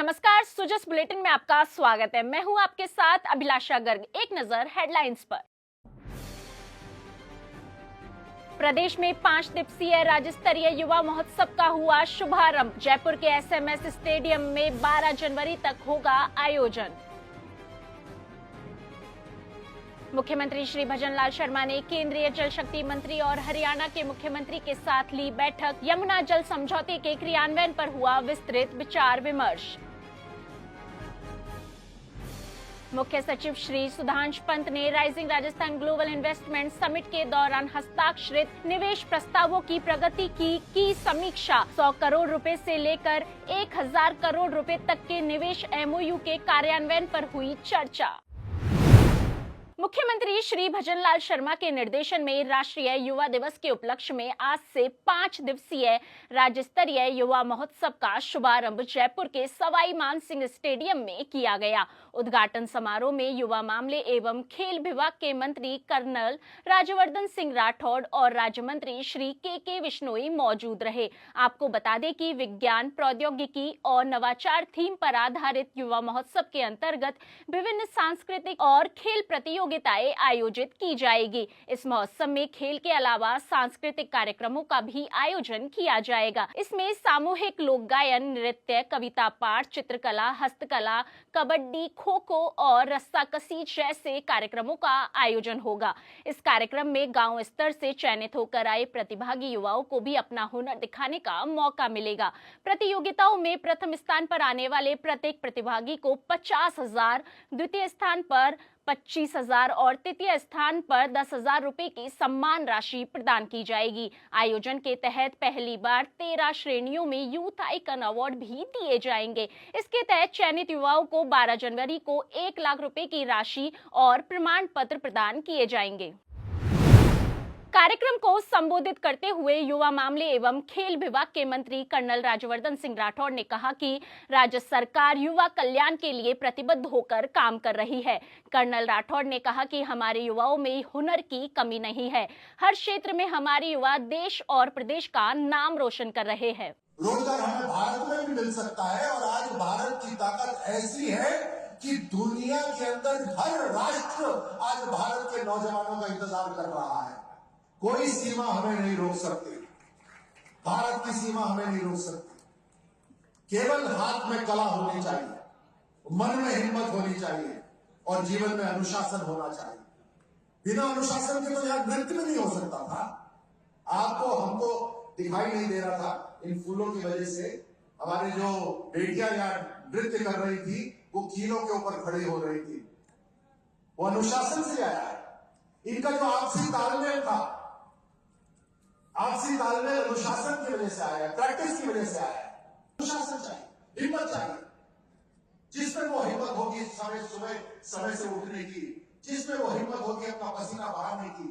नमस्कार, सुजस बुलेटिन में आपका स्वागत है। मैं हूं आपके साथ अभिलाषा गर्ग। एक नजर हेडलाइंस पर। प्रदेश में 5 दिवसीय राज्य स्तरीय युवा महोत्सव का हुआ शुभारंभ। जयपुर के एसएमएस स्टेडियम में 12 जनवरी तक होगा आयोजन। मुख्यमंत्री श्री भजनलाल शर्मा ने केंद्रीय जल शक्ति मंत्री और हरियाणा के मुख्यमंत्री के साथ ली बैठक। यमुना जल समझौते के क्रियान्वयन पर हुआ विस्तृत विचार विमर्श। मुख्य सचिव श्री सुधांश पंत ने rising Rajasthan global investment summit के दौरान हस्ताक्षरित निवेश प्रस्तावों की प्रगति की समीक्षा। 100 करोड़ रुपए से लेकर 1000 करोड़ रुपए तक के निवेश एमओयू के कार्यान्वयन पर हुई चर्चा। मुख्यमंत्री श्री भजनलाल शर्मा के निर्देशन में राष्ट्रीय युवा दिवस के उपलक्ष्य में आज से 5 दिवसीय राज्य स्तरीय युवा महोत्सव का शुभारंभ जयपुर के सवाई मान सिंह स्टेडियम में किया गया। उद्घाटन समारोह में युवा मामले एवं खेल विभाग के मंत्री कर्नल राज्यवर्धन सिंह राठौड़ और राज्य मंत्री श्री के विश्नोई मौजूद रहे। आपको बता दें कि विज्ञान, प्रौद्योगिकी और नवाचार थीम पर आधारित युवा महोत्सव के अंतर्गत विभिन्न सांस्कृतिक और खेल प्रतियोगिताएं आयोजित की जाएगी। इस महोत्सव में खेल के अलावा सांस्कृतिक कार्यक्रमों का भी आयोजन किया जाएगा। इसमें सामूहिक लोक गायन, नृत्य, कविता पाठ, चित्रकला, हस्तकला, कबड्डी, खो खो और रस्साकसी जैसे कार्यक्रमों का आयोजन होगा। इस कार्यक्रम में गांव स्तर से चयनित होकर आए प्रतिभागी युवाओं को भी अपना हुनर दिखाने का मौका मिलेगा। प्रतियोगिताओं में प्रथम स्थान पर आने वाले प्रत्येक प्रतिभागी को 50,000, द्वितीय स्थान पर 25,000 और तृतीय स्थान पर 10,000 रुपए की सम्मान राशि प्रदान की जाएगी। आयोजन के तहत पहली बार 13 श्रेणियों में यूथ आइकन अवार्ड भी दिए जाएंगे। इसके तहत चयनित युवाओं को 12 जनवरी को 1 लाख रुपए की राशि और प्रमाण पत्र प्रदान किए जाएंगे। कार्यक्रम को संबोधित करते हुए युवा मामले एवं खेल विभाग के मंत्री कर्नल राज्यवर्धन सिंह राठौड़ ने कहा कि राज्य सरकार युवा कल्याण के लिए प्रतिबद्ध होकर काम कर रही है। कर्नल राठौड़ ने कहा कि हमारे युवाओं में हुनर की कमी नहीं है। हर क्षेत्र में हमारे युवा देश और प्रदेश का नाम रोशन कर रहे हैं। रोजगार हमें भारत में भी मिल सकता है और आज भारत की ताकत ऐसी है कि दुनिया के अंदर हर राष्ट्र आज भारत के नौजवानों का इंतजार कर रहा है। कोई सीमा हमें नहीं रोक सकती, भारत की सीमा हमें नहीं रोक सकती। केवल हाथ में कला होनी चाहिए, मन में हिम्मत होनी चाहिए और जीवन में अनुशासन होना चाहिए। बिना अनुशासन के तो यार नृत्य में नहीं हो सकता था। आपको हमको दिखाई नहीं दे रहा था इन फूलों की वजह से। हमारे जो बेटियां यहाँ नृत्य कर रही थी वो कीलों के ऊपर खड़ी हो रही थी। वो अनुशासन से आया है। इनका जो आपसी तालमेल था, आपसी तालमेल अनुशासन की वजह से आया, प्रैक्टिस की वजह से आया। अनुशासन चाहिए, हिम्मत चाहिए। जिसमें वो हिम्मत होगी समय से उठने की, जिसमें वो हिम्मत होगी अपना पसीना बहाने की,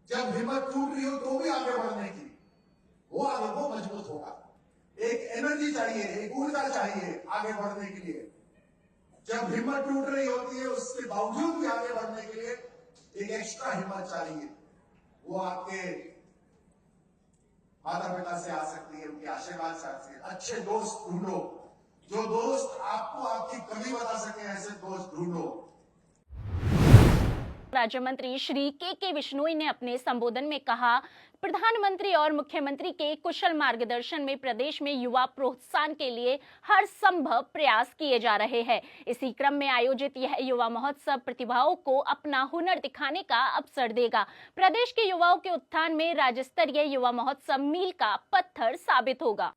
जब हिम्मत टूट रही हो तो भी आगे बढ़ने की, वो मजबूत होगा। एक एनर्जी चाहिए, एक ऊर्जा चाहिए आगे बढ़ने के लिए। जब हिम्मत टूट रही होती है उसके बावजूद भी आगे बढ़ने के लिए एक एक्स्ट्रा हिम्मत चाहिए। वो आपके माता पिता से आ सकती है, उनके आशीर्वाद से आ सकती है। अच्छे दोस्त ढूंढो, जो दोस्त आपको आपकी कमी बता सके, ऐसे दोस्त ढूंढो। राज्य मंत्री श्री के विश्नोई ने अपने संबोधन में कहा, प्रधानमंत्री और मुख्यमंत्री के कुशल मार्गदर्शन में प्रदेश में युवा प्रोत्साहन के लिए हर संभव प्रयास किए जा रहे हैं। इसी क्रम में आयोजित यह युवा महोत्सव प्रतिभाओं को अपना हुनर दिखाने का अवसर देगा। प्रदेश के युवाओं के उत्थान में राज्य स्तरीय युवा महोत्सव मील का पत्थर साबित होगा।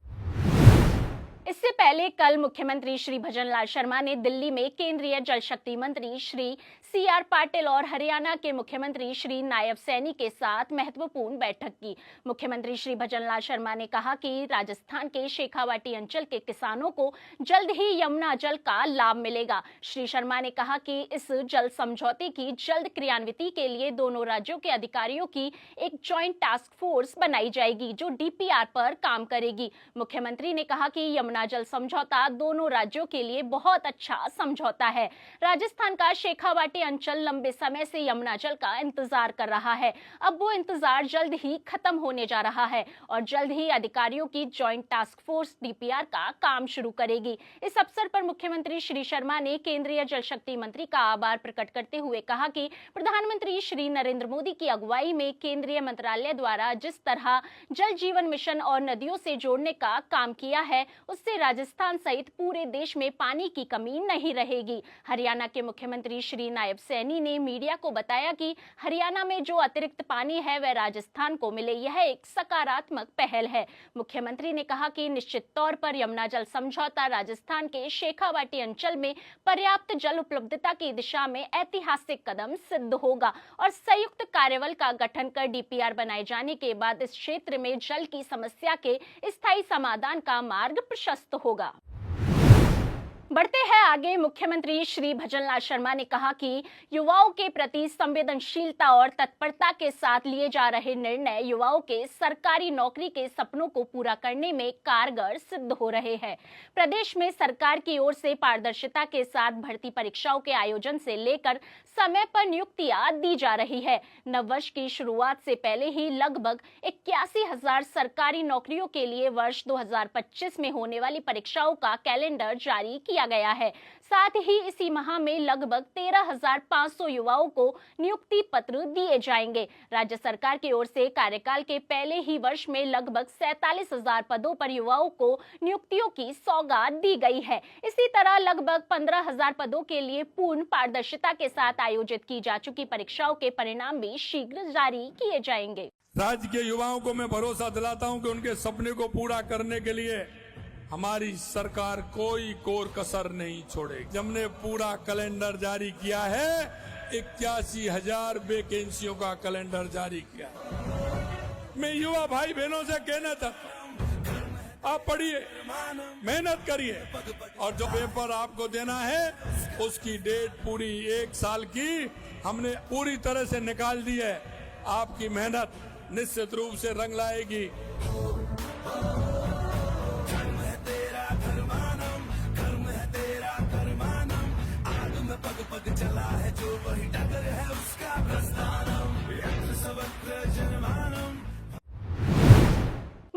इससे पहले कल मुख्यमंत्री श्री भजनलाल शर्मा ने दिल्ली में केंद्रीय जल शक्ति मंत्री श्री CR पाटिल और हरियाणा के मुख्यमंत्री श्री नायब सैनी के साथ महत्वपूर्ण बैठक की। मुख्यमंत्री श्री भजनलाल शर्मा ने कहा कि राजस्थान के शेखावाटी अंचल के किसानों को जल्द ही यमुना जल का लाभ मिलेगा। श्री शर्मा ने कहा कि इस जल समझौते की जल्द क्रियान्विति के लिए दोनों राज्यों के अधिकारियों की एक ज्वाइंट टास्क फोर्स बनाई जाएगी जो DPR पर काम करेगी। मुख्यमंत्री ने कहा कि यमुना जल समझौता दोनों राज्यों के लिए बहुत अच्छा समझौता है। राजस्थान का शेखावाटी शेखावाटी अंचल लंबे समय से यमुना जल का इंतजार कर रहा है। अब वो इंतजार जल्द ही खत्म होने जा रहा है और जल्द ही अधिकारियों की जॉइंट टास्क फोर्स डीपीआर का काम शुरू करेगी। इस अवसर पर मुख्यमंत्री श्री शर्मा ने केंद्रीय जल शक्ति मंत्री का आभार प्रकट करते हुए कहा कि प्रधानमंत्री श्री नरेंद्र मोदी की अगुवाई में केंद्रीय मंत्रालय द्वारा जिस तरह जल जीवन मिशन और नदियों से जोड़ने का काम किया है, उससे राजस्थान सहित पूरे देश में पानी की कमी नहीं रहेगी। हरियाणा के मुख्यमंत्री श्री नायब सैनी ने मीडिया को बताया कि हरियाणा में जो अतिरिक्त पानी है वह राजस्थान को मिले, यह एक सकारात्मक पहल है। मुख्यमंत्री ने कहा कि निश्चित तौर पर यमुना जल समझौता राजस्थान के शेखावाटी अंचल में पर्याप्त जल उपलब्धता की दिशा में ऐतिहासिक कदम सिद्ध होगा और संयुक्त कार्यबल का गठन कर डीपीआर बनाए जाने के बाद इस क्षेत्र में जल की समस्या के स्थायी समाधान का मार्ग प्रशस्त होगा। बढ़ते हैं आगे। मुख्यमंत्री श्री भजनलाल शर्मा ने कहा कि युवाओं के प्रति संवेदनशीलता और तत्परता के साथ लिए जा रहे निर्णय युवाओं के सरकारी नौकरी के सपनों को पूरा करने में कारगर सिद्ध हो रहे हैं। प्रदेश में सरकार की ओर से पारदर्शिता के साथ भर्ती परीक्षाओं के आयोजन से लेकर समय पर नियुक्तियां दी जा रही है। नववर्ष की शुरुआत से पहले ही लगभग 81,000 सरकारी नौकरियों के लिए वर्ष 2025 में होने वाली परीक्षाओं का कैलेंडर जारी किया गया है। साथ ही इसी माह में लगभग 13,500 युवाओं को नियुक्ति पत्र दिए जाएंगे। राज्य सरकार की ओर से कार्यकाल के पहले ही वर्ष में लगभग 47,000 पदों पर युवाओं को नियुक्तियों की सौगात दी गई है। इसी तरह लगभग 15,000 पदों के लिए पूर्ण पारदर्शिता के साथ आयोजित की जा चुकी परीक्षाओं के परिणाम भी शीघ्र जारी किए जाएंगे। राज्य के युवाओं को मैं भरोसा दिलाता हूं कि उनके सपने को पूरा करने के लिए हमारी सरकार कोई कोर कसर नहीं छोड़ेगी। हमने पूरा कैलेंडर जारी किया है, 81,000 वैकेंसियों का कैलेंडर जारी किया। मैं युवा भाई बहनों से कहना चाहता हूं, आप पढ़िए, मेहनत करिए और जो पेपर आपको देना है उसकी डेट पूरी 1 साल की हमने पूरी तरह से निकाल दी है। आपकी मेहनत निश्चित रूप से रंग लाएगी। पग चला है जो वही डगर है उसका प्रस्थानम,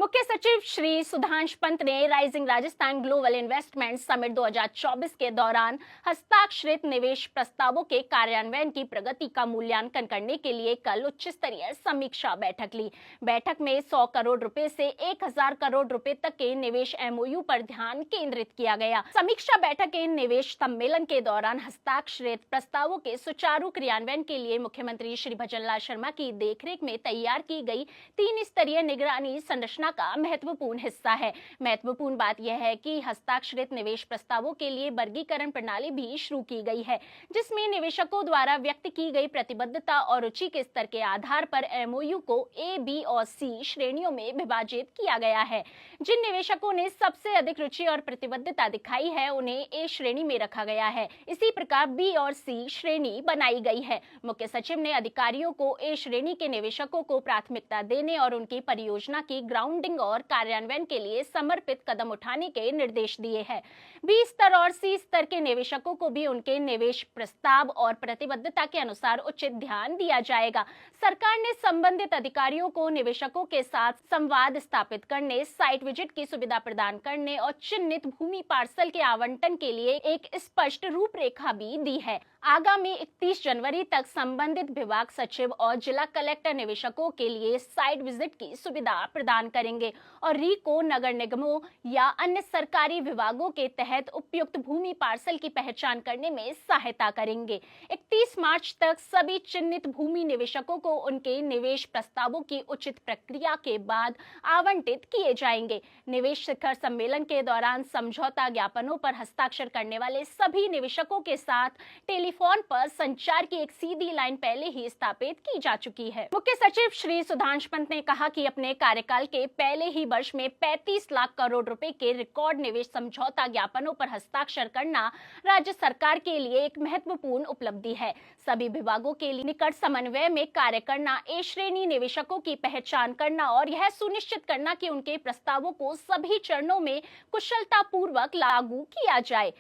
मुख्य सचिव श्री सुधांश पंत ने rising Rajasthan global investment summit 2024 के दौरान हस्ताक्षरित निवेश प्रस्तावों के कार्यान्वयन की प्रगति का मूल्यांकन करने के लिए कल उच्च स्तरीय समीक्षा बैठक ली। बैठक में 100 करोड़ रुपए से 1,000 करोड़ रुपए तक के निवेश एमओयू पर ध्यान केंद्रित किया गया। समीक्षा बैठक के निवेश सम्मेलन के दौरान हस्ताक्षरित प्रस्तावों के सुचारू क्रियान्वयन के लिए मुख्यमंत्री श्री भजनलाल शर्मा की देखरेख में तैयार की गई 3 स्तरीय निगरानी संरचना का महत्वपूर्ण हिस्सा है। महत्वपूर्ण बात यह है कि हस्ताक्षरित निवेश प्रस्तावों के लिए वर्गीकरण प्रणाली भी शुरू की गई है, जिसमें निवेशकों द्वारा व्यक्त की गई प्रतिबद्धता और रुचि के स्तर के आधार पर एमओयू को ए, बी और सी श्रेणियों में विभाजित किया गया है। जिन निवेशकों ने सबसे अधिक रुचि और प्रतिबद्धता दिखाई है उन्हें ए श्रेणी में रखा गया है। इसी प्रकार बी और सी श्रेणी बनाई गई है। मुख्य सचिव ने अधिकारियों को ए श्रेणी के निवेशकों को प्राथमिकता देने और उनकी परियोजना की ग्राउंड और कार्यान्वयन के लिए समर्पित कदम उठाने के निर्देश दिए हैं। बी स्तर और सी स्तर के निवेशकों को भी उनके निवेश प्रस्ताव और प्रतिबद्धता के अनुसार उचित ध्यान दिया जाएगा। सरकार ने संबंधित अधिकारियों को निवेशकों के साथ संवाद स्थापित करने, साइट विजिट की सुविधा प्रदान करने और चिन्हित भूमि पार्सल के आवंटन के लिए एक स्पष्ट रूपरेखा भी दी है। आगामी 31 जनवरी तक संबंधित विभाग सचिव और जिला कलेक्टर निवेशकों के लिए साइट विजिट की सुविधा प्रदान करेंगे और रीको, नगर निगमों या अन्य सरकारी विभागों के तहत उपयुक्त भूमि पार्सल की पहचान करने में सहायता करेंगे। 31 मार्च तक सभी चिन्हित भूमि निवेशकों को उनके निवेश प्रस्तावों की उचित प्रक्रिया के बाद आवंटित किए जाएंगे। निवेश शिखर सम्मेलन के दौरान समझौता ज्ञापनों पर हस्ताक्षर करने वाले सभी निवेशकों के साथ टेलीफोन पर संचार की एक सीधी लाइन पहले ही स्थापित की जा चुकी है। मुख्य सचिव श्री सुधांश पंत ने कहा कि अपने कार्यकाल के पहले ही वर्ष में 35 लाख करोड़ रुपए के रिकॉर्ड निवेश समझौता ज्ञापनों पर हस्ताक्षर करना राज्य सरकार के लिए एक महत्वपूर्ण उपलब्धि है। सभी विभागों के लिए निकट समन्वय में कार्य करना, ए श्रेणी निवेशकों की पहचान करना और यह सुनिश्चित करना कि उनके प्रस्तावों को सभी चरणों में कुशलतापूर्वक लागू किया जाए।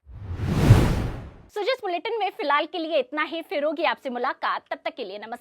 सो जिस बुलेटिन में फिलहाल के लिए इतना ही, फिर होगी आपसे मुलाकात, तब तक के लिए नमस्कार।